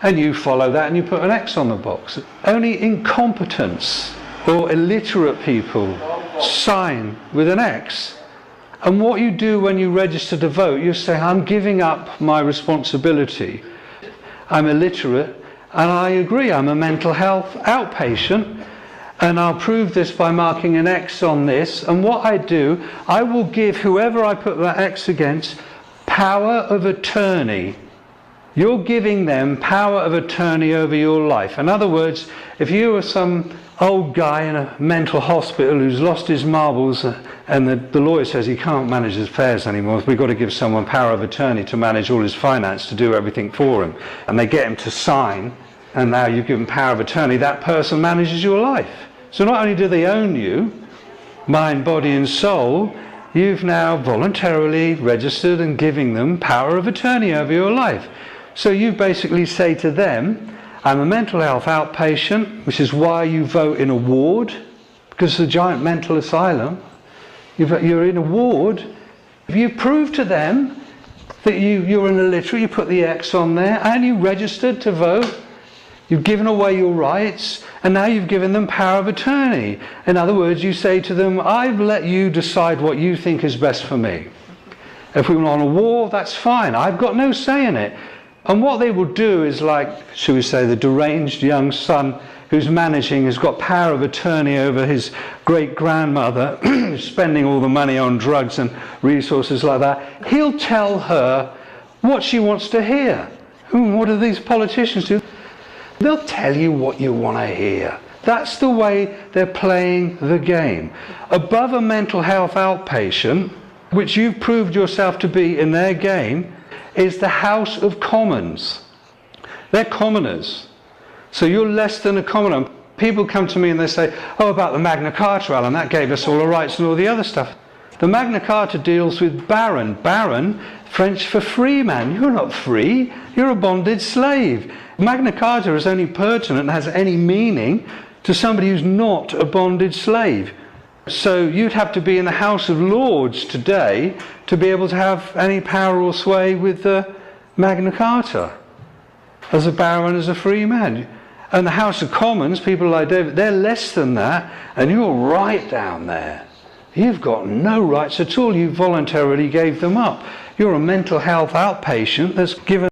And you follow that and you put an X on the box. Only incompetents or illiterate people sign with an X. And what you do when you register to vote, you say, I'm giving up my responsibility. I'm illiterate, and I agree, I'm a mental health outpatient, and I'll prove this by marking an X on this. And what I do, I will give whoever I put that X against power of attorney. You're giving them power of attorney over your life. In other words, if you were some old guy in a mental hospital who's lost his marbles and the lawyer says he can't manage his affairs anymore, we've got to give someone power of attorney to manage all his finance, to do everything for him, and they get him to sign, and now you've given power of attorney, that person manages your life. So not only do they own you, mind, body and soul, you've now voluntarily registered and giving them power of attorney over your life. So you basically say to them, I'm a mental health outpatient, which is why you vote in a ward, because it's a giant mental asylum. You're in a ward. If you prove to them that you're an illiterate, you put the X on there, and you registered to vote, you've given away your rights, and now you've given them power of attorney. In other words, you say to them, I've let you decide what you think is best for me. If we want a war, that's fine. I've got no say in it. And what they will do is, like, shall we say, the deranged young son who's managing has got power of attorney over his great-grandmother who's spending all the money on drugs and resources like that. He'll tell her what she wants to hear. What do these politicians do? They'll tell you what you want to hear. That's the way they're playing the game. Above a mental health outpatient, which you've proved yourself to be in their game, is the House of Commons. They're commoners. So you're less than a commoner. People come to me and they say, oh, about the Magna Carta, Alan, that gave us all the rights and all the other stuff. The Magna Carta deals with baron. Baron, French for free man. You're not free, you're a bonded slave. Magna Carta is only pertinent and has any meaning to somebody who's not a bonded slave. So you'd have to be in the House of Lords today to be able to have any power or sway with the Magna Carta as a baron, as a free man. And the House of Commons, people like David, they're less than that, and you're right down there. You've got no rights at all. You voluntarily gave them up. You're a mental health outpatient that's given